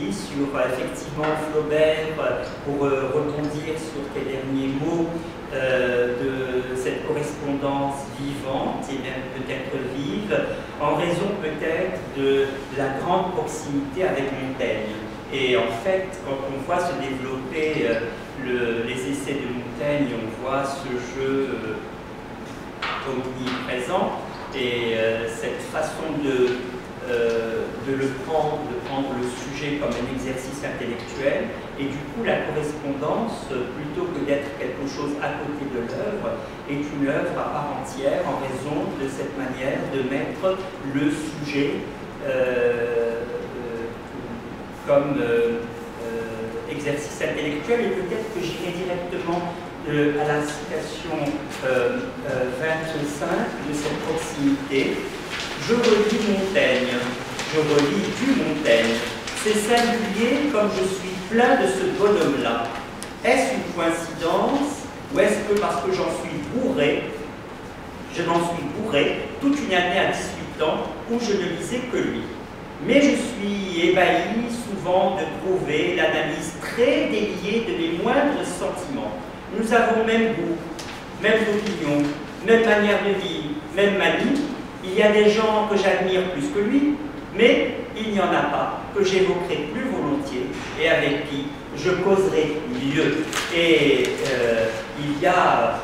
aussi sur effectivement Flaubert, pour rebondir sur tes derniers mots, de cette correspondance vivante et même peut-être vive, en raison peut-être de la grande proximité avec Montaigne. Et en fait, quand on voit se développer les essais de Montaigne, on voit ce jeu omniprésent et cette façon de prendre le sujet comme un exercice intellectuel, et du coup la correspondance, plutôt que d'être quelque chose à côté de l'œuvre, est une œuvre à part entière en raison de cette manière de mettre le sujet comme exercice intellectuel. Et peut-être que j'irai directement à la citation 25 de cette proximité. Je relis Montaigne, je relis du Montaigne. C'est singulier comme je suis plein de ce bonhomme-là. Est-ce une coïncidence ou est-ce que parce que j'en suis bourré, je m'en suis bourré toute une année à 18 ans où je ne lisais que lui. Mais je suis ébahi souvent de trouver l'analyse très déliée de mes moindres sentiments. Nous avons même goût, même opinion, même manière de vivre, même manie. Il y a des gens que j'admire plus que lui, mais il n'y en a pas que j'évoquerai plus volontiers et avec qui je causerai mieux. Et il y a,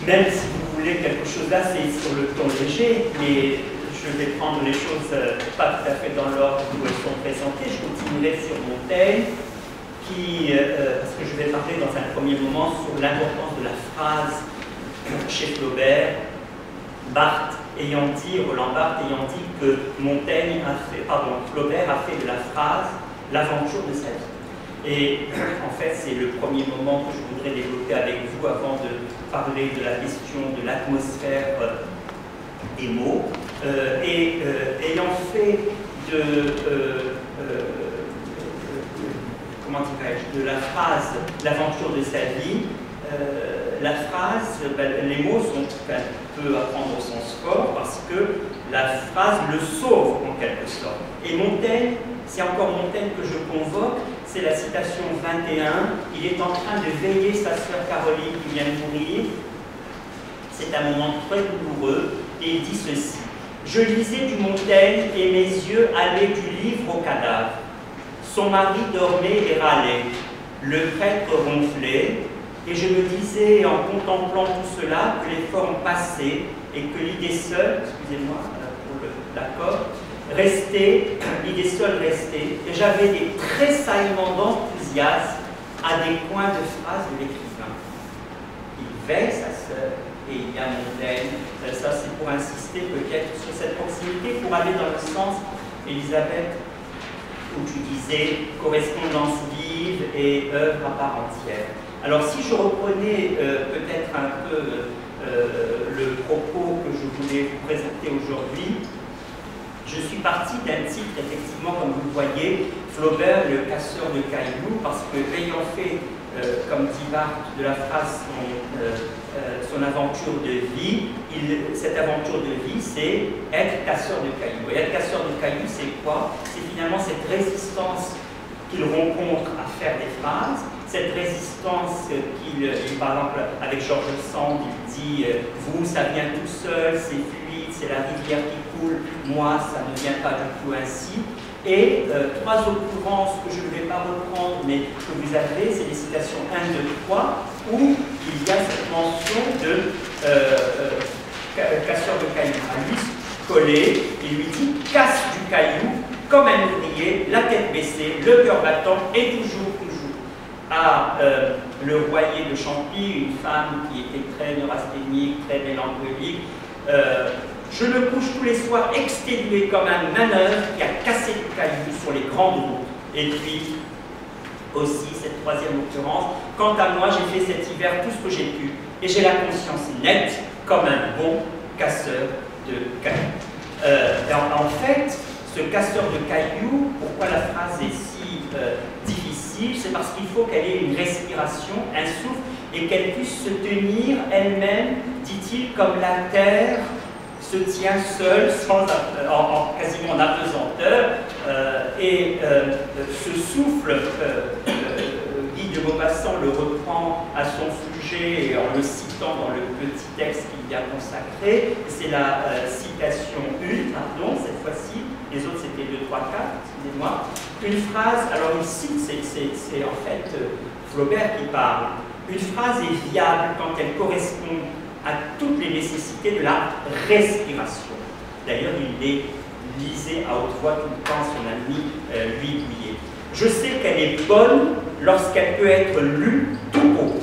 même si vous voulez quelque chose là, c'est sur le ton léger, mais je vais prendre les choses pas tout à fait dans l'ordre où elles sont présentées. Je continuerai sur Montaigne, parce que je vais parler dans un premier moment sur l'importance de la phrase chez Flaubert. Roland Barthes ayant dit que Flaubert a fait de la phrase l'aventure de sa vie. Et en fait, c'est le premier moment que je voudrais développer avec vous avant de parler de la question de l'atmosphère des mots. Ayant fait de la phrase l'aventure de sa vie, la phrase, les mots sont un peu à prendre au sens fort parce que la phrase le sauve en quelque sorte. Et Montaigne, c'est encore Montaigne que je convoque, c'est la citation 21, il est en train de veiller sa sœur Caroline qui vient de mourir. C'est un moment très douloureux et il dit ceci: je lisais du Montaigne et mes yeux allaient du livre au cadavre. Son mari dormait et râlait, le prêtre ronflait. Et je me disais, en contemplant tout cela, que les formes passaient et que l'idée seule, excusez-moi pour l'accord, restait, l'idée seule restait, et j'avais des tressaillements d'enthousiasme à des coins de phrases de l'écrivain. Il veille sa sœur et il y a Montaigne. Ça, c'est pour insister peut-être sur cette proximité, pour aller dans le sens, Elisabeth, où tu disais correspondance vive et œuvre à part entière. Alors si je reprenais peut-être un peu le propos que je voulais vous présenter aujourd'hui, je suis parti d'un titre, effectivement, comme vous le voyez, Flaubert, le casseur de cailloux, parce que ayant fait, comme dit Barthes, de la phrase son aventure de vie, cette aventure de vie, c'est être casseur de cailloux. Et être casseur de cailloux, c'est quoi? C'est finalement cette résistance qu'il rencontre à faire des phrases, cette résistance par exemple, avec George Sand, il dit vous, ça vient tout seul, c'est fluide, c'est la rivière qui coule, moi, ça ne vient pas du tout ainsi. Et trois occurrences que je ne vais pas reprendre, mais que vous avez, c'est les citations 1, 2, 3, où il y a cette mention de casseur de cailloux. À lui, collé, il lui dit casse du caillou comme un ouvrier, la tête baissée, le cœur battant, et toujours à le Royer de Champy, une femme qui était très neurasthénique, très mélancolique. Je me couche tous les soirs exténué comme un manœuvre qui a cassé du caillou sur les grandes routes. Et puis, aussi, cette troisième occurrence, quant à moi, j'ai fait cet hiver tout ce que j'ai pu, et j'ai la conscience nette comme un bon casseur de cailloux. En fait, ce casseur de cailloux, pourquoi la phrase est si difficile, c'est parce qu'il faut qu'elle ait une respiration, un souffle, et qu'elle puisse se tenir elle-même, dit-il, comme la terre se tient seule, quasiment en apesanteur, et ce ce souffle, Guy de Maupassant le reprend à son sujet en le citant dans le petit texte qu'il y a consacré. C'est la citation 1, pardon, cette fois-ci. Les autres c'était 2, 3, 4, excusez-moi. Une phrase, alors il cite, c'est en fait Flaubert qui parle. Une phrase est viable quand elle correspond à toutes les nécessités de la respiration. D'ailleurs, il les lisait à haute voix tout le temps, son ami Louis Bouillet. Je sais qu'elle est bonne lorsqu'elle peut être lue tout haut.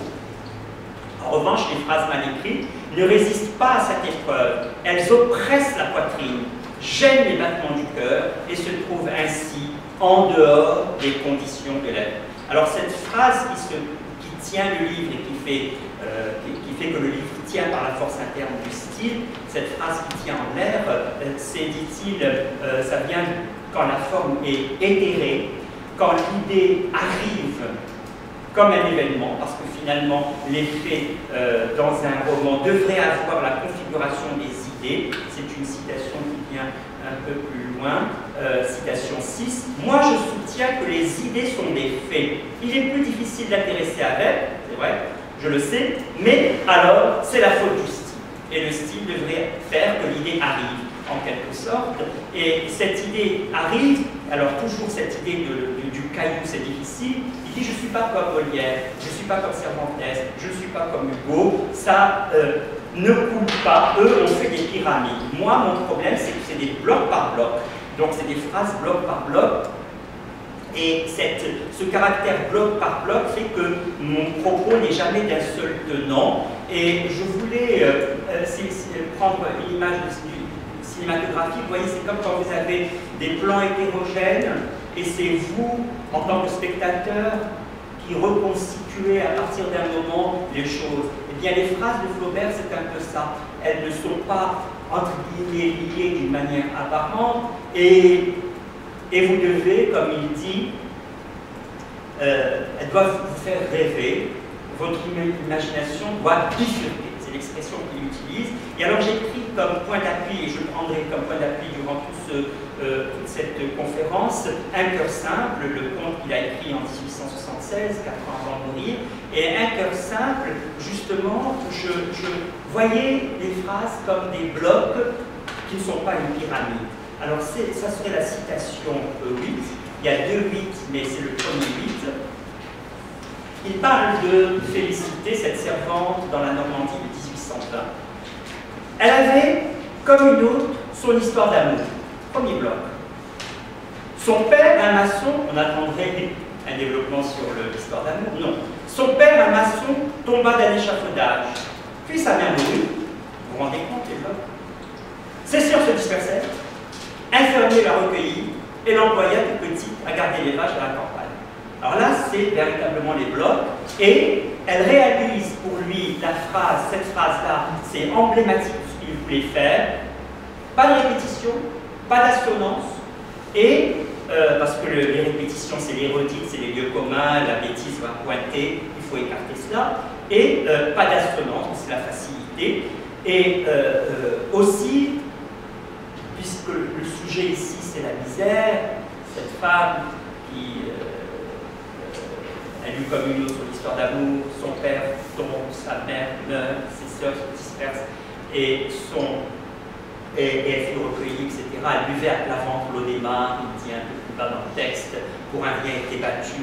En revanche, les phrases mal écrites ne résistent pas à cette épreuve. Elles oppressent la poitrine, gênent les battements du cœur et se trouvent ainsi en dehors des conditions de la vie. Alors cette phrase qui tient le livre et qui fait que le livre tient par la force interne du style, cette phrase qui tient en l'air, c'est, dit-il, ça vient quand la forme est éthérée, quand l'idée arrive comme un événement, parce que finalement, l'effet dans un roman devrait avoir la configuration des idées. C'est une citation qui vient un peu plus loin, citation 6. Moi, je soutiens que les idées sont des faits. Il est plus difficile d'intéresser avec, c'est vrai, je le sais, mais alors, c'est la faute du style. Et le style devrait faire que l'idée arrive, en quelque sorte. Et cette idée arrive, alors toujours cette idée du caillou, c'est difficile. Il dit, je ne suis pas comme Molière, je ne suis pas comme Cervantes, je ne suis pas comme Hugo. Ça ne coule pas. Eux ont fait des pyramides. Moi, mon problème, c'est que c'est des blocs par bloc. Donc, c'est des phrases bloc par bloc. Et ce caractère bloc par bloc fait que mon propos n'est jamais d'un seul tenant. Et je voulais prendre une image cinématographique. Vous voyez, c'est comme quand vous avez des plans hétérogènes et c'est vous, en tant que spectateur, qui reconstituez à partir d'un moment les choses. Eh bien, les phrases de Flaubert, c'est un peu ça. Elles ne sont pas, entre guillemets, liées d'une manière apparente et vous devez, comme il dit, elles doivent vous faire rêver, votre imagination doit bifurquer, c'est l'expression qu'il utilise. Et alors j'ai pris comme point d'appui, et je prendrai comme point d'appui durant toute cette conférence, Un cœur simple, le conte qu'il a écrit en 1876, 4 ans avant de mourir, et Un cœur simple, justement, je voyais les phrases comme des blocs qui ne sont pas une pyramide. Alors, ça serait la citation 8. Il y a 2 8, mais c'est le premier 8. Il parle de Félicité, cette servante dans la Normandie de 1820. Elle avait, comme une autre, son histoire d'amour. Premier bloc. Son père, un maçon, on attendrait un développement sur l'histoire d'amour, non. Son père, un maçon, tomba d'un échafaudage. Puis sa mère mourut. Vous vous rendez compte, les blocs? Ses sœurs se dispersèrent. Infirmier la recueillit et l'envoya toute petite à garder les vaches à la campagne. Alors là, c'est véritablement les blocs, et elle réalise pour lui la phrase, cette phrase-là, c'est emblématique de ce qu'il voulait faire. Pas de répétition, pas d'assonance, et parce que les répétitions, c'est l'érodite, c'est les lieux communs, la bêtise va pointer, il faut écarter cela, et pas d'assonance, c'est la facilité, et aussi, puisque le sujet ici c'est la misère, cette femme qui a lu comme une autre l'histoire d'amour, son père tombe, sa mère meurt, ses sœurs se dispersent et elle fut recueillie, etc. Elle buvait à plat ventre l'eau des mares, il dit un peu plus bas dans le texte, pour un rien été battu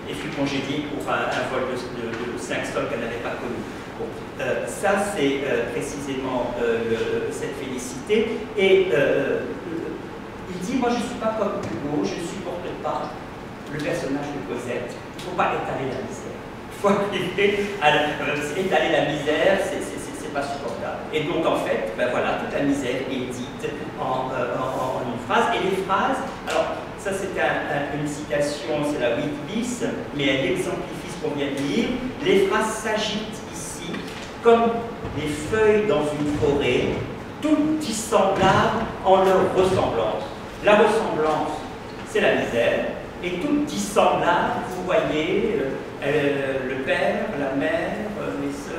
et fut congédiée pour un vol de 5 sols qu'elle n'avait pas connu. Bon, ça c'est précisément cette félicité. Et il dit, moi je ne suis pas comme Hugo, je ne supporte pas le personnage de Cosette, il ne faut pas étaler la misère. Il faut arriver à étaler la misère, c'est pas supportable. Et donc en fait, ben voilà, toute la misère est dite en une phrase. Et les phrases, alors ça c'est une citation, c'est la 8 bis, mais elle exemplifie ce qu'on vient de lire. Les phrases s'agitent ici comme des feuilles dans une forêt, toutes dissemblables en leur ressemblance. La ressemblance, c'est la misère, et toutes dissemblables, vous voyez, le père, la mère, les sœurs,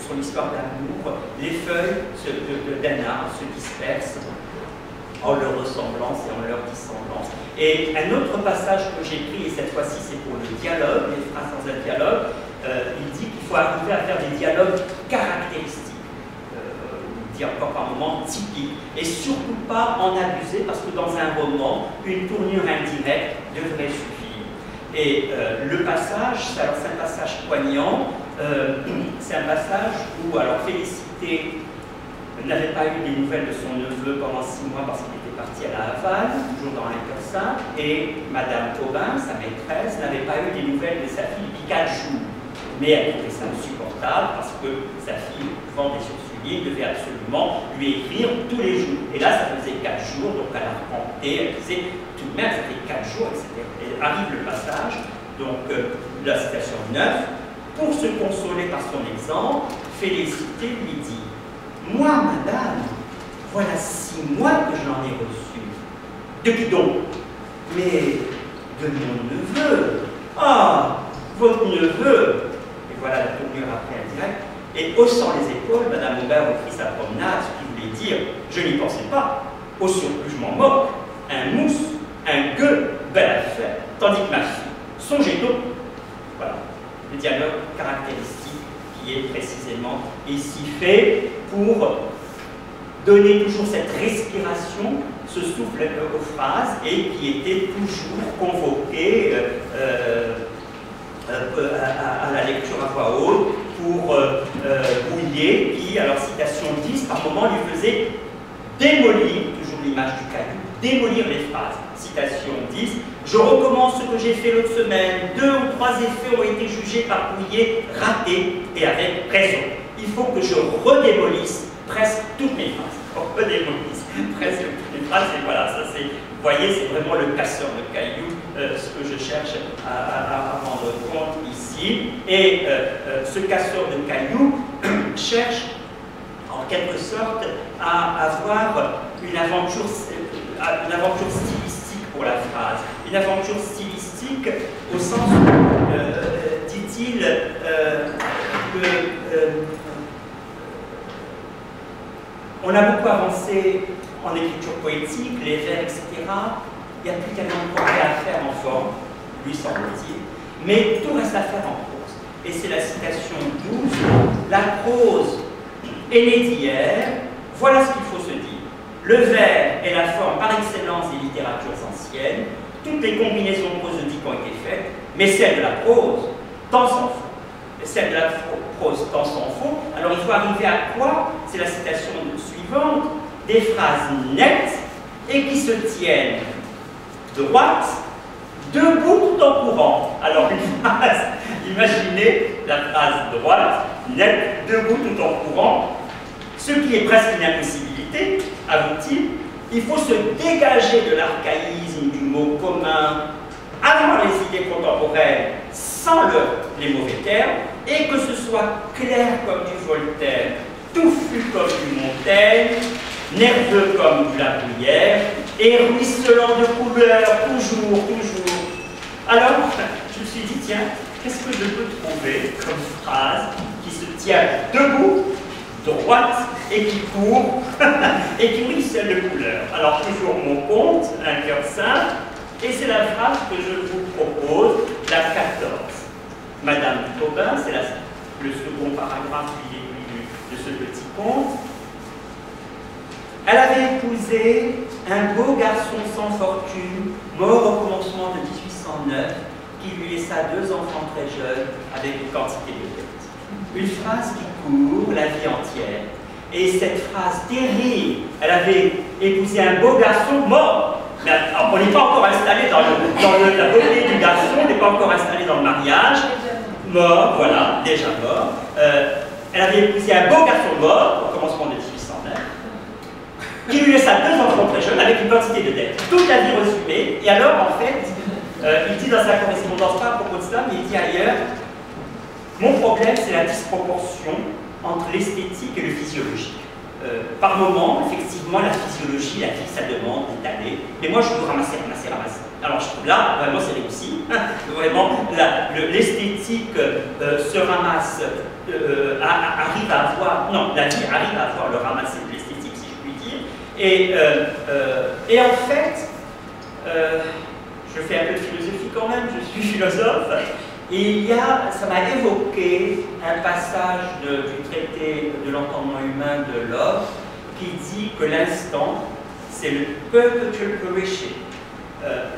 son histoire d'amour, les feuilles d'un arbre se dispersent. en leur ressemblance et en leur dissemblance. Et un autre passage que j'ai pris, et cette fois-ci c'est pour le dialogue, les phrases dans un dialogue, il dit qu'il faut arriver à faire des dialogues caractéristiques, dire encore par moment typiques, et surtout pas en abuser, parce que dans un roman, une tournure indirecte devrait suffire. Et le passage, alors c'est un passage poignant, c'est un passage où, alors Félicité n'avait pas eu des nouvelles de son neveu pendant 6 mois parce qu'il était parti à la Havane, toujours dans un cœur saint, et Madame Taubin, sa maîtresse, n'avait pas eu des nouvelles de sa fille depuis 4 jours. Mais elle trouvait ça insupportable parce que sa fille, vendait sur soulier, devait absolument lui écrire tous les jours. Et là, ça faisait 4 jours, donc elle a compté, elle disait tout de même, ça fait 4 jours, etc. Et arrive le passage, donc la citation 9, pour se consoler par son exemple, Félicité lui dit: moi, madame, voilà 6 mois que je l'en ai reçu. De qui donc? Mais de mon neveu. Ah, votre neveu. Et voilà la tournure après indirecte. Et haussant les épaules, madame Aubert reprit sa promenade, ce qui voulait dire: je n'y pensais pas. Au surplus, je m'en moque. Un mousse, un gueux, belle affaire. Tandis que ma fille, songez donc. Voilà, le dialogue caractéristique qui est précisément ici fait pour donner toujours cette respiration, ce souffle aux phrases, et qui était toujours convoqué à la lecture à voix haute pour Bouillet, qui, alors citation 10, par moment lui faisait démolir, toujours l'image du caillou, démolir les phrases. Citation 10, je recommence ce que j'ai fait l'autre semaine, 2 ou 3 effets ont été jugés par Bouillet ratés et avec raison. Il faut que je redémolisse presque toutes mes phrases. On redémolisse presque toutes mes phrases, et voilà, ça c'est, vous voyez, c'est vraiment le casseur de cailloux, ce que je cherche à rendre compte ici. Et ce casseur de cailloux cherche en quelque sorte à avoir une aventure stylistique pour la phrase. Une aventure stylistique au sens où, dit-il, on a beaucoup avancé en écriture poétique, les vers, etc. Il n'y a plus tellement de progrès à faire en forme, lui semble-t-il, mais tout reste à faire en prose. Et c'est la citation 12, la prose est née d'hier, voilà ce qu'il faut se dire. Le vers est la forme par excellence des littératures anciennes, toutes les combinaisons prosodiques ont été faites, mais celle de la prose, tant s'en faut. Celle de la prose, tant s'en faut. Alors il faut arriver à quoi? C'est la citation suivante, des phrases nettes et qui se tiennent droites, debout tout en courant. Alors une phrase, imaginez la phrase droite, nette, debout tout en courant, ce qui est presque une impossibilité, avoue-t-il. Il faut se dégager de l'archaïsme du mot commun, avoir les idées contemporaines sans les mauvais termes, et que ce soit clair comme du Voltaire, touffu comme du Montaigne, nerveux comme de la Bruyère, et ruisselant de couleurs, toujours. Alors, je me suis dit, tiens, qu'est-ce que je peux trouver comme phrase qui se tient debout, droite, et qui court, et qui ruisselle de couleurs? Alors, toujours mon compte, un cœur simple, et c'est la phrase que je vous propose, la 14. Madame Taubin, c'est le second paragraphe du début de ce petit conte. Elle avait épousé un beau garçon sans fortune, mort au commencement de 1809, qui lui laissa 2 enfants très jeunes avec une quantité de dettes. Une phrase qui court la vie entière. Et cette phrase terrible, elle avait épousé un beau garçon mort. Mais, alors, on n'est pas encore installé dans la beauté du garçon, on n'est pas encore installé dans le mariage. Mort, voilà, déjà mort. Elle avait épousé un beau garçon mort au commencement de 1809, qui lui laissa 2 enfants très jeunes avec une quantité de dettes. Toute la vie résumée. Et alors, en fait, il dit dans sa correspondance, pas à propos de cela, mais il dit ailleurs, mon problème, c'est la disproportion entre l'esthétique et le physiologique. Par moment, effectivement, la physiologie, la vie, ça demande d'étaler. Mais moi, je veux ramasser. Alors, là, vraiment, c'est réussi. Vraiment, l'esthétique se ramasse, arrive à avoir... Non, la vie arrive à avoir le ramasser de l'esthétique, si je puis dire. Et Et en fait, je fais un peu de philosophie quand même, je suis philosophe, et ça m'a évoqué un passage du traité de l'entendement humain de Locke qui dit que l'instant, c'est le perpetual perishing.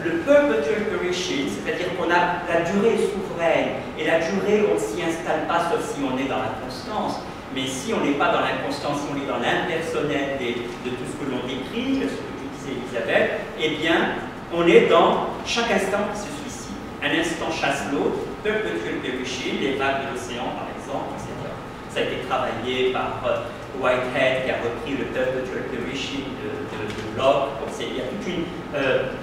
Le perpetual perishing, c'est-à-dire qu'on a la durée souveraine, et la durée, on ne s'y installe pas sauf si on est dans la constance. Mais si on n'est pas dans l'inconscience, si on est dans l'impersonnel de tout ce que l'on décrit, ce que tu disais Elisabeth, eh bien, on est dans chaque instant qui se suicide. Un instant chasse l'autre, perpetual perishing, les vagues de l'océan par exemple, etc. Ça a été travaillé par Whitehead qui a repris le perpetual perishing de Locke. Donc il y a toute une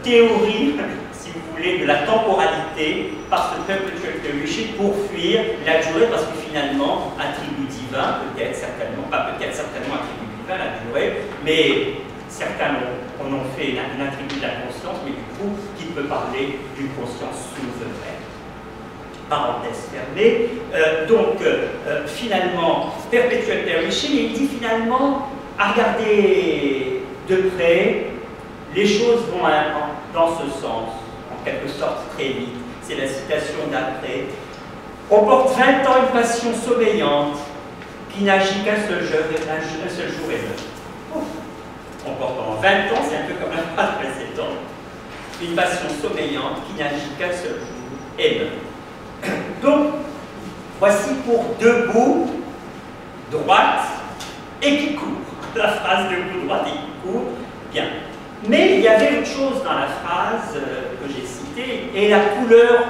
théorie, si vous voulez, de la temporalité par ce perpetual perishing pour fuir la durée, parce que finalement, attribut divin, peut-être, certainement, pas peut-être, certainement attribut divin, la durée, mais certains en ont fait un attribut de la conscience, mais du coup, qui peut parler d'une conscience souveraine. Parenthèse fermée. Finalement, perpetual perishing, et il dit finalement, à regarder de près, les choses vont dans ce sens, en quelque sorte très vite. C'est la citation d'après. On porte 20 ans une passion sommeillante qui n'agit qu'un seul jour et l'heure. On porte en 20 ans, c'est un peu comme la phrase précédente, une passion sommeillante qui n'agit qu'un seul jour et l'heure. Donc, voici pour deux bouts, droite et qui court. La phrase de bout droite et qui court, bien. Mais il y avait autre chose dans la phrase que j'ai citée, et la couleur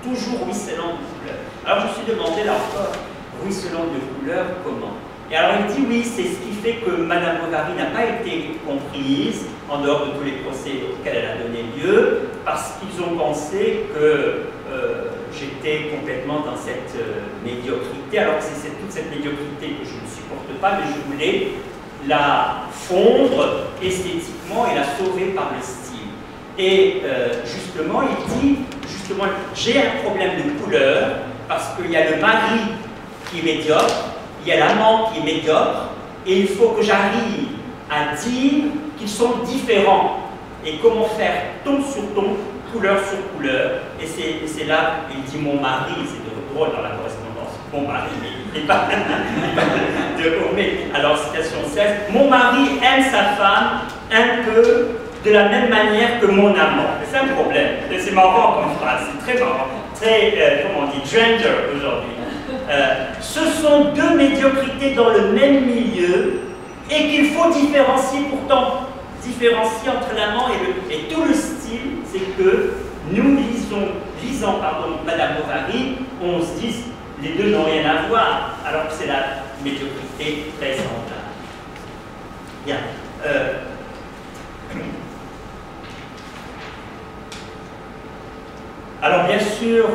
toujours ruisselante de couleur. Alors je me suis demandé là encore, ruisselante de couleur, comment? Et alors il dit oui, c'est ce qui fait que Madame Bovary n'a pas été comprise, en dehors de tous les procès auxquels elle a donné lieu, parce qu'ils ont pensé que j'étais complètement dans cette médiocrité, alors que c'est toute cette médiocrité que je ne supporte pas, mais je voulais la fondre esthétiquement et la sauver par le style. Et justement, il dit, j'ai un problème de couleur, parce qu'il y a le mari qui est médiocre, il y a l'amant qui est médiocre, et il faut que j'arrive à dire qu'ils sont différents. Et comment faire ton sur ton, couleur sur couleur. Et c'est là, il dit mon mari, c'est drôle dans la correspondance, mon mari, mais il n'est pas de Homais. Alors, citation 16, mon mari aime sa femme un peu de la même manière que mon amant. C'est un problème. C'est marrant comme phrase, c'est très marrant. Très, comment on dit, gender aujourd'hui. Ce sont deux médiocrités dans le même milieu et qu'il faut différencier pourtant. Différencier entre l'amant et tout le style, c'est que nous lisant Madame Bovary, on se dit les deux n'ont rien à voir, alors que c'est la médiocrité très semblable. Bien. Alors bien sûr,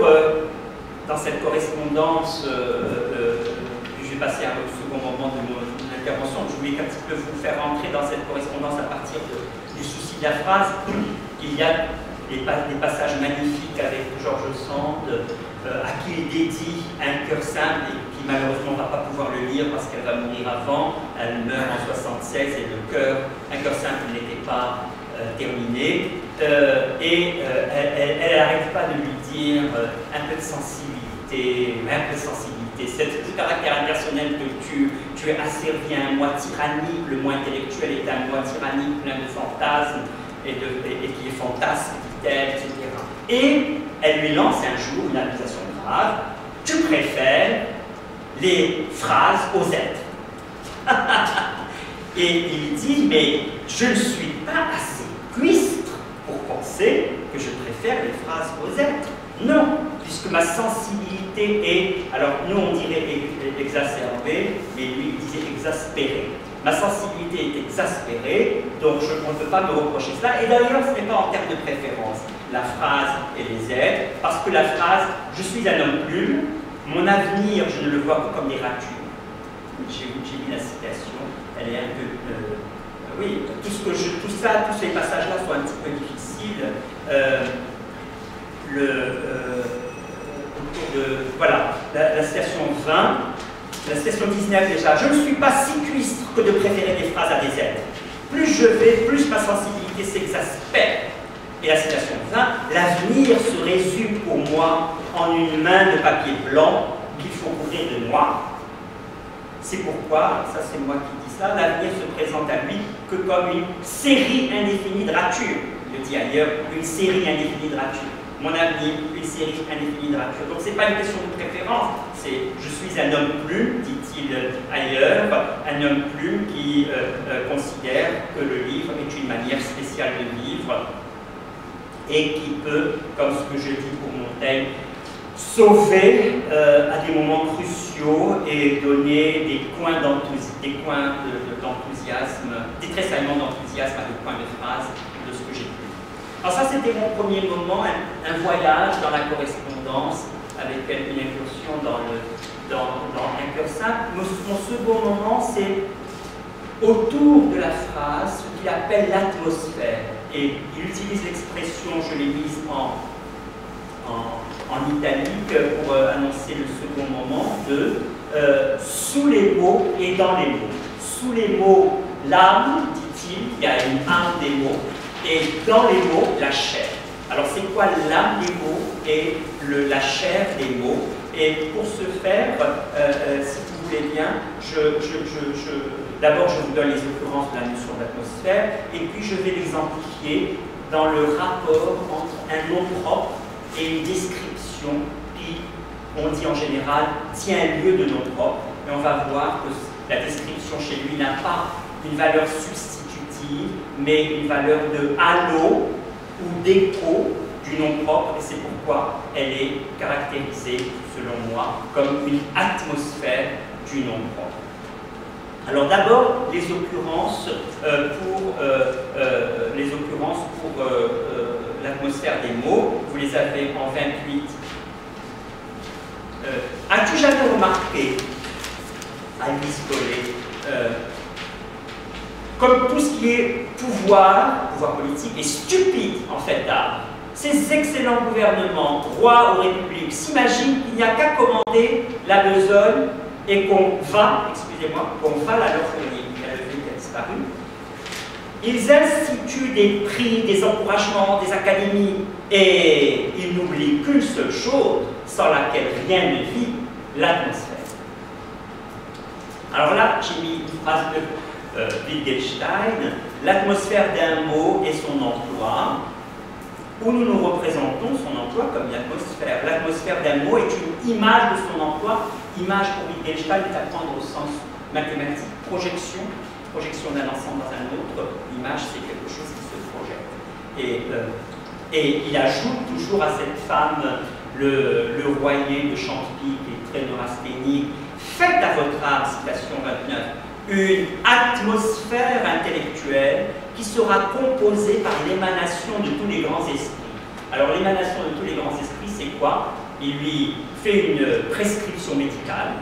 dans cette correspondance, je vais passer à un second moment de mon intervention, je voulais un petit peu vous faire entrer dans cette correspondance à partir du souci de la phrase. Il y a des passages magnifiques avec George Sand, à qui il dédie un cœur simple et qui malheureusement ne va pas pouvoir le lire parce qu'elle va mourir avant. Elle meurt en 76 et un cœur simple n'était pas terminé. Elle n'arrête pas de lui dire un peu de sensibilité, ce caractère impersonnel que tu es asservi à un moi tyrannique, le moi intellectuel est un moi tyrannique plein de fantasmes et qui est fantasme, dit-elle, etc. Et elle lui lance un jour une accusation grave, tu préfères les phrases aux êtres. Et il dit, mais je ne suis pas assez cuistre pour penser que je préfère les phrases aux êtres. Non, puisque ma sensibilité est, alors nous on dirait exacerbée, mais lui il disait exaspérée. Ma sensibilité est exaspérée, donc on ne peut pas me reprocher cela. Et d'ailleurs, ce n'est pas en termes de préférence, la phrase et les êtres, parce que la phrase, je suis un homme plume, mon avenir, je ne le vois que comme des ratures. J'ai mis la citation, elle est un peu... oui, tous ces passages-là sont un petit peu difficiles. Voilà, la citation 20, la citation 19 déjà. Je ne suis pas si cuistre que de préférer des phrases à des êtres. Plus je vais, plus ma sensibilité expliquer ces aspects. Et la citation 20, l'avenir se résume pour moi en une main de papier blanc qu'il faut couvrir de noir. C'est pourquoi, ça c'est moi qui dis ça, l'avenir se présente à lui que comme une série indéfinie de ratures. Il le dit ailleurs, une série indéfinie de ratures. Mon avenir, une série indéfinie de ratures. Donc ce n'est pas une question de préférence, c'est je suis un homme plume, dit-il ailleurs, un homme plume qui considère que le livre est une manière spéciale de vivre et qui peut, comme ce que je dis pour Montaigne, sauver à des moments cruciaux et donner des coins d'enthousiasme, des tressaillements d'enthousiasme à des points de phrase de ce que j'ai lu. Alors ça, c'était mon premier moment, un voyage dans la correspondance avec une incursion dans un cœur simple. Mon second moment, c'est autour de la phrase, ce qu'il appelle l'atmosphère. Et il utilise l'expression, je l'ai mise en italique pour annoncer le second moment, de sous les mots et dans les mots. Sous les mots, l'âme, dit-il, il y a une âme des mots, et dans les mots, la chair. Alors c'est quoi l'âme des mots et la chair des mots? Et pour ce faire, si vous voulez bien, d'abord je vous donne les occurrences de la notion d'atmosphère, et puis je vais l'exemplifier dans le rapport entre un nom propre et une description qui, on dit en général, tient lieu de nom propre. Et on va voir que la description chez lui n'a pas une valeur substitutive, mais une valeur de halo ou d'écho du nom propre, et c'est pourquoi elle est caractérisée, selon moi, comme une atmosphère du nom propre. Alors d'abord, les occurrences pour l'atmosphère des mots, vous les avez en 28. As-tu jamais remarqué, Alice Collet, comme tout ce qui est pouvoir politique, est stupide en fait d'art. Ces excellents gouvernements, rois ou républiques, s'imaginent qu'il n'y a qu'à commander la besogne et qu'on va, qu'on va la leur fournir. Il y a le fait qui a disparu. Ils instituent des prix, des encouragements, des académies, et ils n'oublient qu'une seule chose, sans laquelle rien ne vit, l'atmosphère. Alors là, j'ai mis une phrase de Wittgenstein, l'atmosphère d'un mot est son emploi, où nous nous représentons son emploi comme une atmosphère. L'atmosphère d'un mot est une image de son emploi. Image pour Wittgenstein est à prendre au sens mathématique. Projection d'un ensemble dans un autre. Image, c'est quelque chose qui se projette. Et il ajoute toujours à cette femme, le royer de Champy, qui est très neurasthénique, faites à votre âme, citation 29, une atmosphère intellectuelle qui sera composée par l'émanation de tous les grands esprits. Alors l'émanation de tous les grands esprits, c'est quoi? Il lui fait une prescription médicale.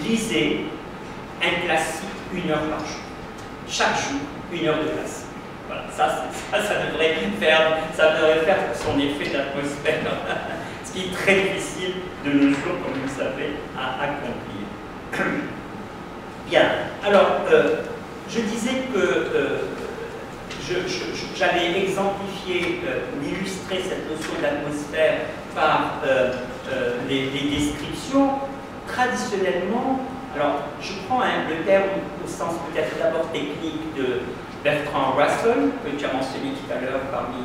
Lisez un classique 1 heure par jour. Chaque jour, 1 heure de classique. Voilà, ça devrait faire son effet d'atmosphère, ce qui est très difficile de nos jours, comme vous le savez, à accomplir. Bien, alors, je disais que j'allais exemplifier ou illustrer cette notion d'atmosphère par les descriptions. Traditionnellement, alors je prends le terme au sens peut-être d'abord technique de Bertrand Russell, que tu as mentionné tout à l'heure parmi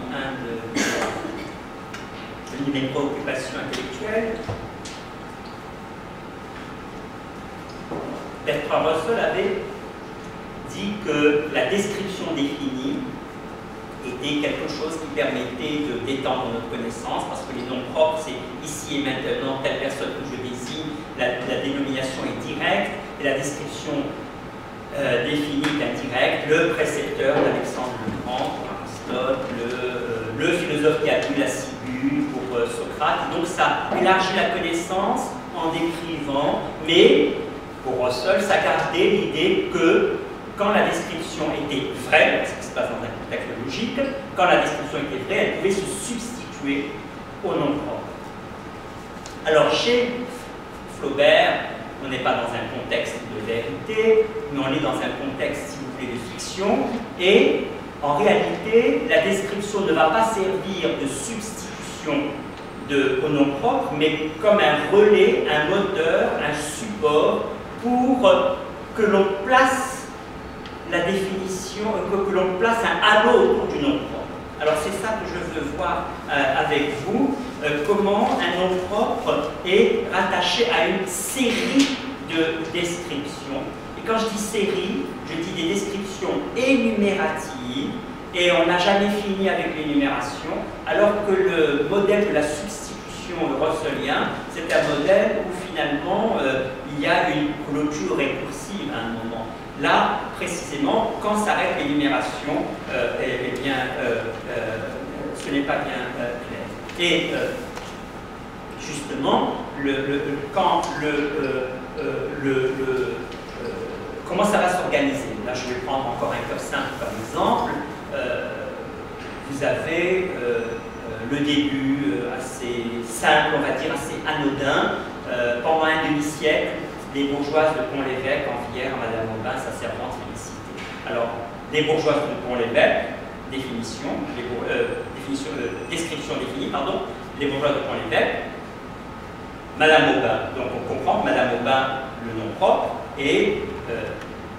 une des préoccupations intellectuelles. Bertrand Russell avait dit que la description définie était quelque chose qui permettait de d'étendre notre connaissance, parce que les noms propres, c'est ici et maintenant, telle personne que je désigne, la dénomination est directe, et la description définie est indirecte, le précepteur d'Alexandre le Grand pour Aristote, le philosophe qui a lu la Cibule pour Socrate, et donc ça élargit la connaissance en décrivant, mais pour Russell, ça gardait l'idée que quand la description était vraie, ce qui se passe dans un contexte logique, quand la description était vraie, elle pouvait se substituer au nom propre. Alors chez Flaubert, on n'est pas dans un contexte de vérité, mais on est dans un contexte, si vous voulez, de fiction, et En réalité, la description ne va pas servir de substitution au nom propre, mais comme un relais, un moteur, un support pour que l'on place la définition, que l'on place un halo autour du nom propre. Alors c'est ça que je veux voir avec vous, comment un nom propre est rattaché à une série de descriptions. Et quand je dis série, je dis des descriptions énumératives, et on n'a jamais fini avec l'énumération, alors que le modèle de la substitution russellien, c'est un modèle où finalement il y a une clôture récursive à un moment. Là, précisément, quand s'arrête l'énumération, eh bien, ce n'est pas bien clair. Et justement, comment ça va s'organiser? Là, je vais prendre encore un cas simple comme exemple. Vous avez le début assez simple, on va dire assez anodin. Pendant un demi-siècle, les bourgeoises de Pont-l'Évêque envièrent à Madame Aubin sa servante Félicité. Alors, les bourgeoises de Pont-l'Évêque, description définie, pardon, les bourgeoises de Pont-l'Évêque, Madame Aubin, donc on comprend que Madame Aubin, le nom propre, est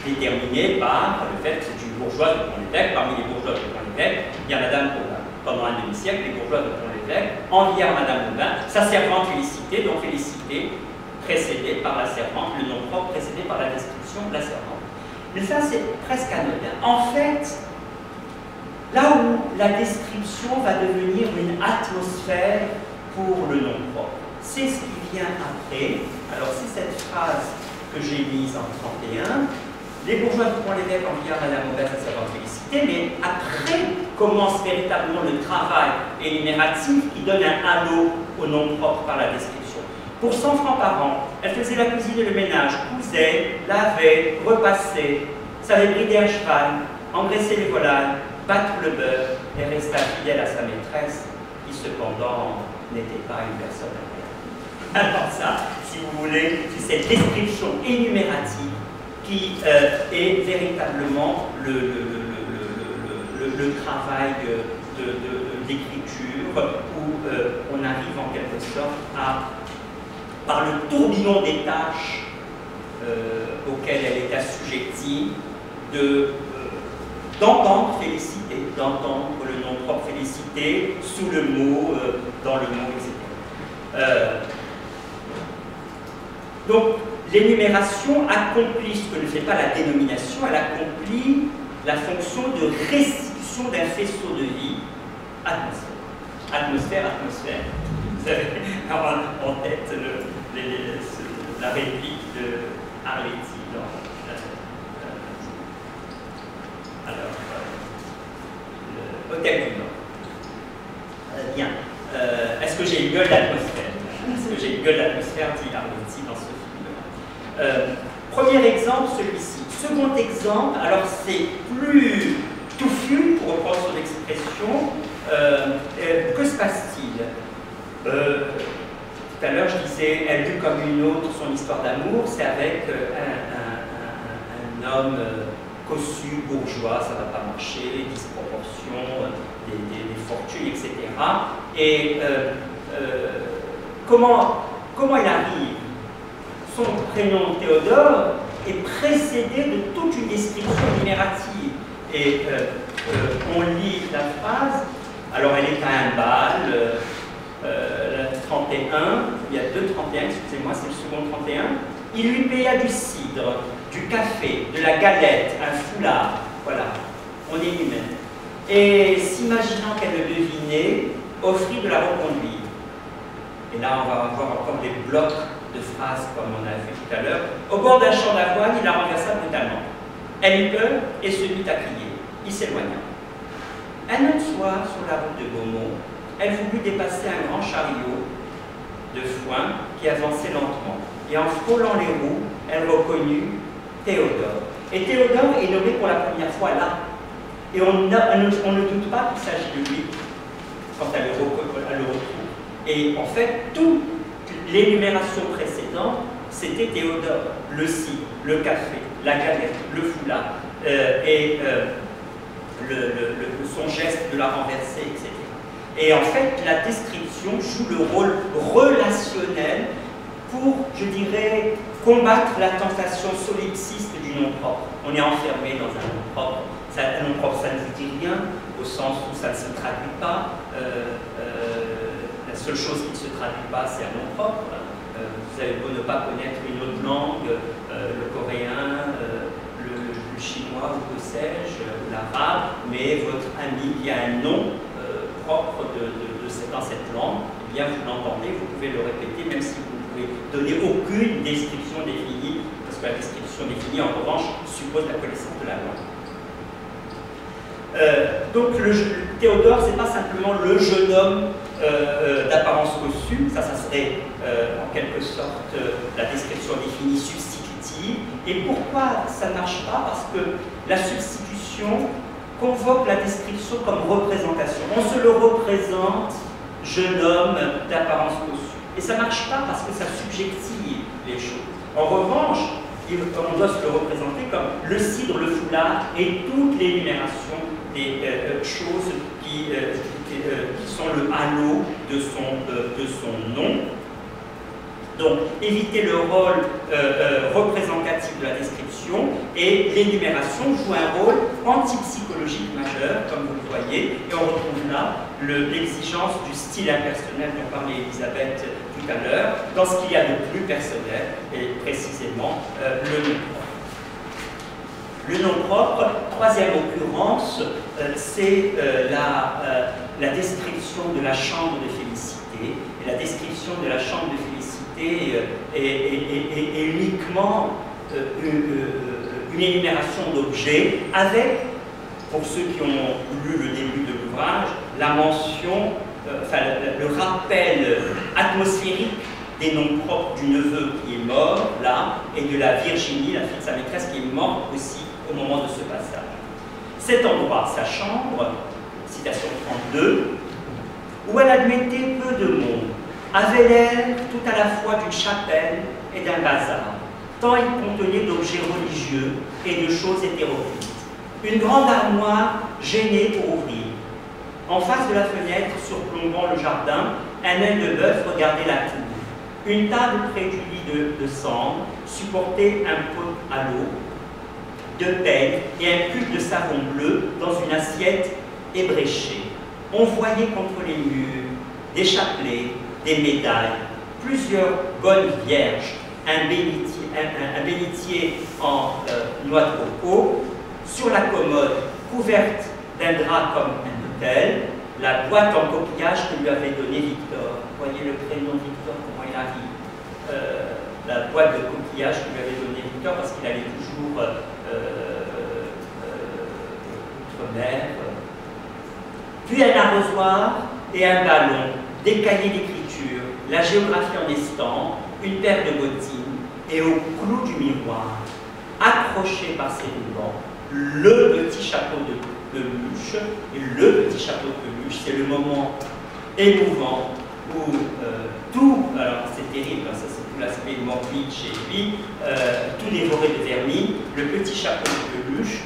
déterminé par le fait que c'est une bourgeoise de Pont-l'Évêque. Parmi les bourgeoises de Pont-l'Évêque, il y a Madame Aubin. Pendant un demi-siècle, les bourgeoises de Pont-l'Évêque envièrent Madame Aubin, sa servante Félicité, donc Félicité précédée par la servante, le nom propre précédé par la description de la servante. Mais ça, c'est presque anodin. En fait, là où la description va devenir une atmosphère pour le nom propre, c'est ce qui vient après. Alors, c'est cette phrase que j'ai mise en 31. Les bourgeois de Pont-l'Évêque envièrent Madame Aubin sa servante Félicité, mais après commence véritablement le travail énumératif qui donne un halo au nom propre par la description. Pour 100 francs par an, elle faisait la cuisine et le ménage, cousait, lavait, repassait, savait brider un cheval, engraisser les volailles, battre le beurre et resta fidèle à sa maîtresse, qui cependant n'était pas une personne agréable. Alors ça, si vous voulez, c'est cette description énumérative qui est véritablement le travail d'écriture où on arrive en quelque sorte à, par le tourbillon des tâches auxquelles elle est assujettie, d'entendre Félicité, d'entendre le nom propre Félicité sous le mot, dans le mot, etc. Donc, l'énumération accomplit ce que ne fait pas la dénomination, elle accomplit la fonction de restitution d'un faisceau de vie, atmosphère. Vous avez en tête la réplique de Arletty dans Hôtel du Nord. Bien. Est-ce que j'ai une gueule d'atmosphère? Est-ce que j'ai une gueule d'atmosphère, dit Arletty dans ce film? Premier exemple, celui-ci. Second exemple, alors c'est plus touffu, pour reprendre son expression. Que se passe-t-il? Tout à l'heure, je disais, elle lut comme une autre son histoire d'amour, c'est avec un homme cossu, bourgeois, ça ne va pas marcher, disproportion, des fortunes, etc. Et comment il arrive? Son prénom Théodore est précédé de toute une description énumérative. Et on lit la phrase, alors elle est à un bal, 31, il y a deux 31, excusez-moi, c'est le second 31. Il lui paya du cidre, du café, de la galette, un foulard. Voilà, on énumère. Et s'imaginant qu'elle le devinait, offrit de la reconduire. Et là, on va avoir encore des blocs de phrases comme on a vu tout à l'heure. Au bord d'un champ d'avoine, il la renversa brutalement. Elle eut peur et se mit à crier. Il s'éloigna. Un autre soir, sur la route de Beaumont, elle voulut dépasser un grand chariot de foin qui avançait lentement. Et en frôlant les roues, elle reconnut Théodore. Et Théodore est nommé pour la première fois là. Et on ne doute pas qu'il s'agit de lui quand elle le retrouve. Et en fait, toute l'énumération précédente, c'était Théodore. Le cidre, le café, la galette, le foulard. son geste de la renverser, etc. Et en fait, la description joue le rôle relationnel pour, je dirais, combattre la tentation solipsiste du nom propre. On est enfermé dans un nom propre. Un nom propre, ça ne vous dit rien, au sens où ça ne se traduit pas. La seule chose qui ne se traduit pas, c'est un nom propre. Vous avez beau ne pas connaître une autre langue, le coréen, le chinois ou que sais-je, l'arabe, mais votre ami qui a un nom propre dans cette langue, eh bien vous l'entendez, vous pouvez le répéter, même si vous ne pouvez donner aucune description définie, parce que la description définie, en revanche, suppose la connaissance de la langue. Donc Théodore, c'est pas simplement le jeune homme d'apparence cossue, ça serait en quelque sorte la description définie substitutive. Et pourquoi ça ne marche pas? Parce que la substitution convoque la description comme représentation. On se le représente, jeune homme d'apparence cossue. Et ça ne marche pas parce que ça subjective les choses. En revanche, on doit se le représenter comme le cidre, le foulard et toute l'énumération des choses qui sont le halo de son nom. Donc, éviter le rôle représentatif de la description, et l'énumération joue un rôle antipsychologique majeur, comme vous le voyez, et on retrouve là l'exigence du style impersonnel dont parlait Elisabeth tout à l'heure, dans ce qu'il y a de plus personnel, et précisément le nom propre. Le nom propre, troisième occurrence, c'est la description de la chambre de félicité. Et la description de la chambre de félicité est uniquement une énumération d'objets avec, pour ceux qui ont lu le début de l'ouvrage, la mention, le rappel atmosphérique des noms propres du neveu qui est mort, là, et de la Virginie, la fille de sa maîtresse, qui est morte aussi au moment de ce passage. Cet endroit, sa chambre, citation 32, où elle admettait peu de monde, avait l'air tout à la fois d'une chapelle et d'un bazar, tant il contenait d'objets religieux et de choses hétéroclites. Une grande armoire gênée pour ouvrir. En face de la fenêtre, surplombant le jardin, un aile de bœuf regardait la cour. Une table près du lit de cendre supportait un pot à l'eau, de peigne et un cube de savon bleu dans une assiette ébréchée. On voyait contre les murs des chapelets, des médailles, plusieurs bonnes vierges, un bénitier en noix de coco, sur la commode couverte d'un drap comme un hôtel, la boîte en coquillage que lui avait donnée Victor. Vous voyez le prénom Victor, comment il arrive. La boîte de coquillage que lui avait donnée Victor, parce qu'il allait toujours outre-mer. Puis un arrosoir et un ballon, des cahiers d'écriture, la géographie en estampes, une paire de bottines, et au clou du miroir, accroché par ses rubans, le petit chapeau de peluche. Et le petit chapeau de peluche, c'est le moment émouvant où tout, alors c'est terrible, ça c'est tout l'aspect morbide chez lui, tout dévoré de vernis, le petit chapeau de peluche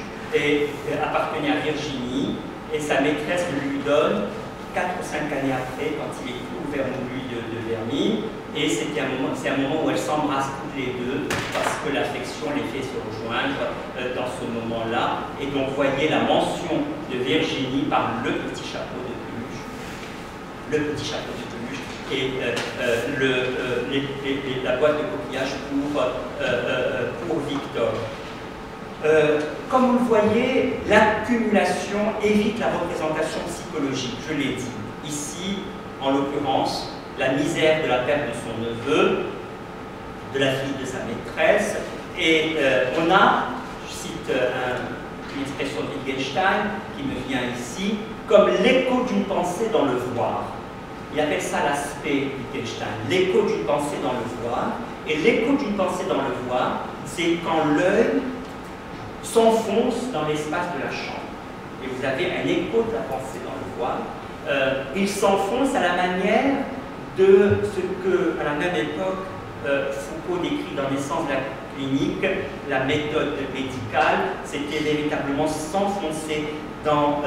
appartenait à Virginie, et sa maîtresse lui donne 4 ou 5 années après, quand il est tout vermoulu de vernis, et c'est un moment où elles s'embrassent toutes les deux, parce que l'affection les fait se rejoindre dans ce moment-là. Et donc, voyez la mention de Virginie par le petit chapeau de peluche. Le petit chapeau de peluche et la boîte de coquillage pour Victor. Comme vous le voyez, l'accumulation évite la représentation psychologique, je l'ai dit. Ici, en l'occurrence, la misère de la perte de son neveu, de la fille de sa maîtresse, et on a, je cite une expression de Wittgenstein qui me vient ici, comme l'écho d'une pensée dans le voir. Il appelle ça l'aspect Wittgenstein, l'écho d'une pensée dans le voir, et l'écho d'une pensée dans le voir, c'est quand l'œil s'enfonce dans l'espace de la chambre. Et vous avez un écho de la pensée dans le voile. Il s'enfonce à la manière de ce que, à la même époque, Foucault décrit dans l'essence de la clinique, la méthode médicale, c'était véritablement s'enfoncer dans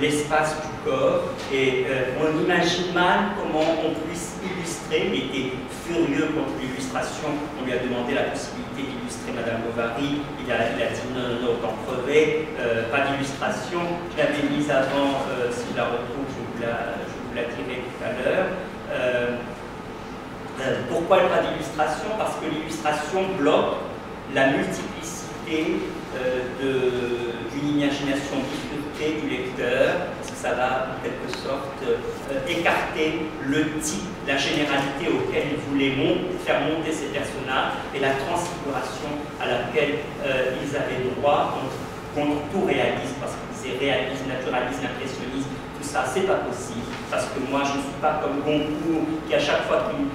l'espace du corps, et on imagine mal comment on puisse illustrer. Il était furieux contre l'illustration, on lui a demandé la possibilité d'illustrer Madame Bovary, il a dit non, autant crever, pas d'illustration. Je l'avais mise avant, si je la retrouve, je vous la dirai tout à l'heure. Pourquoi pas d'illustration? Parce que l'illustration bloque la multiplicité d'une imagination bifurquée du lecteur, parce que ça va en quelque sorte écarter le type, la généralité auquel il voulait faire monter ces personnages et la transfiguration à laquelle ils avaient droit contre tout réalisme, parce qu'ils disaient réalisme, naturalisme, impressionnisme, tout ça, c'est pas possible, parce que moi je ne suis pas comme Goncourt qui à chaque fois qu'il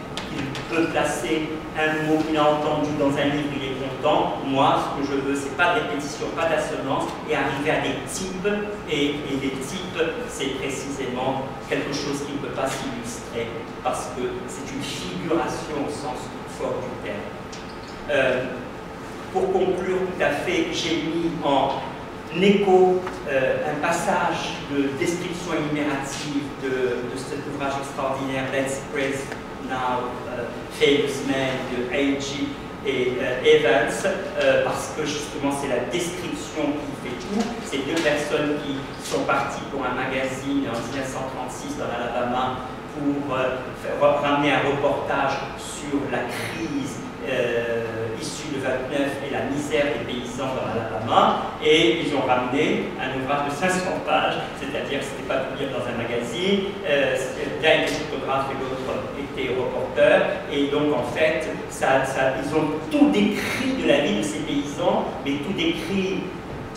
peut placer un mot qu'il a entendu dans un livre, il est content. Moi, ce que je veux, c'est pas de répétition, pas d'assonance, et arriver à des types, et les types, c'est précisément quelque chose qui ne peut pas s'illustrer, parce que c'est une figuration au sens fort du terme. Pour conclure tout à fait, j'ai mis en écho un passage de description énumérative de cet ouvrage extraordinaire, Let's Praise Now Famous Men de A.G. et Evans, parce que justement c'est la description qui fait tout. Ces deux personnes qui sont parties pour un magazine en 1936 dans l'Alabama pour ramener un reportage sur la crise issue de 29 et la misère des paysans dans l'Alabama, et ils ont ramené un ouvrage de 500 pages, c'est-à-dire que ce n'était pas publié dans un magazine, l'un était photographe et l'autre était reporter, et donc en fait ils ont tout décrit de la vie de ces paysans, mais tout décrit,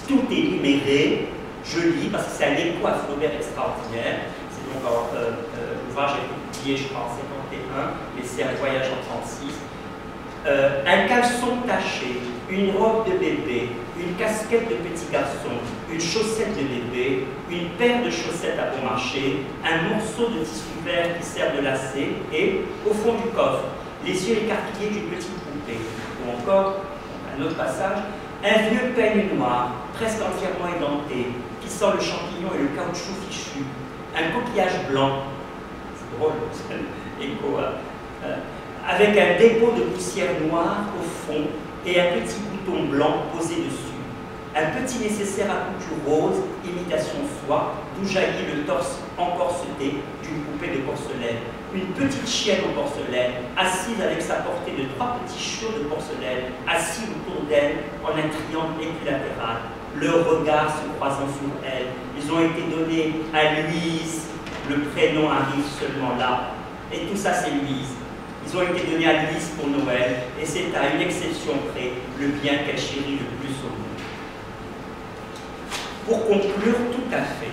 tout est numéré. Je lis parce que c'est un écho à Flaubert extraordinaire. C'est donc l'ouvrage a été publié je crois en 51, mais c'est un voyage en 36. Un caleçon taché, une robe de bébé, une casquette de petit garçon, une chaussette de bébé, une paire de chaussettes à bon marché, un morceau de tissu vert qui sert de lacet et, au fond du coffre, les yeux écarquillés d'une petite poupée. Ou encore, un autre passage, un vieux peigne noir, presque entièrement édenté, qui sent le champignon et le caoutchouc fichu, un coquillage blanc, c'est drôle, écho avec un dépôt de poussière noire au fond et un petit bouton blanc posé dessus. Un petit nécessaire à couture rose, imitation soie, d'où jaillit le torse encorseté d'une poupée de porcelaine. Une petite chienne en porcelaine, assise avec sa portée de 3 petits chiots de porcelaine, assis autour d'elle en un triangle équilatéral. Leurs regards se croisant sur elle. Ils ont été donnés à Louise. Le prénom arrive seulement là. Et tout ça, c'est Louise. Ils ont été donnés à Louise pour Noël, et c'est à une exception près le bien qu'elle chérit le plus au monde. Pour conclure tout à fait,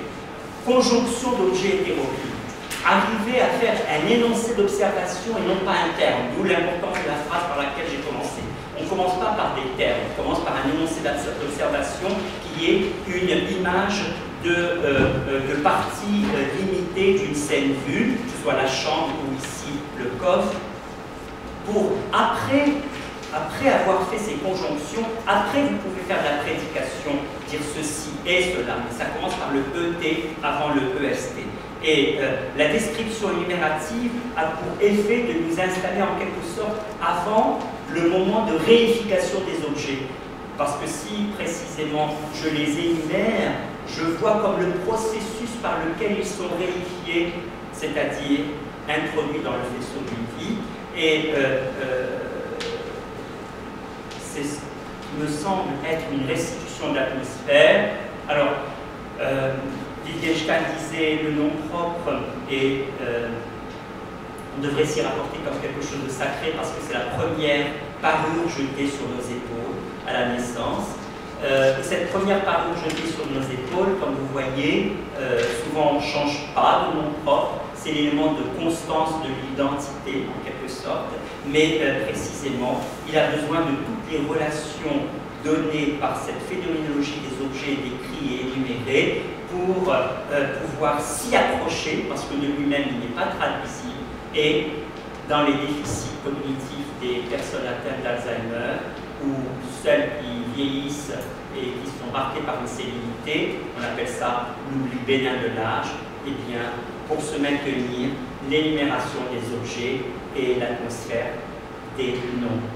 conjonction d'objets hétéroclites, arriver à faire un énoncé d'observation et non pas un terme, d'où l'importance de la phrase par laquelle j'ai commencé. On ne commence pas par des termes, on commence par un énoncé d'observation qui est une image de partie limitée d'une scène vue, que ce soit la chambre ou ici le coffre, pour après avoir fait ces conjonctions, après vous pouvez faire de la prédication, dire ceci et cela, mais ça commence par le ET avant le EST. Et la description énumérative a pour effet de nous installer en quelque sorte avant le moment de réification des objets. Parce que si précisément je les énumère, je vois comme le processus par lequel ils sont réifiés, c'est-à-dire introduits dans le faisceau d'une vie. Et c'est ce qui me semble être une restitution d'atmosphère. Alors, Wittgenstein disait le nom propre et on devrait s'y rapporter comme quelque chose de sacré parce que c'est la première parure jetée sur nos épaules à la naissance. Et cette première parure jetée sur nos épaules, comme vous voyez, souvent on ne change pas de nom propre, c'est l'élément de constance de l'identité en quelque sorte, mais précisément, il a besoin de toutes les relations données par cette phénoménologie des objets décrits et énumérés pour pouvoir s'y accrocher, parce que de lui-même il n'est pas traduisible, et dans les déficits cognitifs des personnes atteintes d'Alzheimer, ou celles qui vieillissent et qui sont marquées par une sénilité, on appelle ça l'oubli bénin de l'âge, et bien, pour se maintenir l'énumération des objets et l'atmosphère des noms.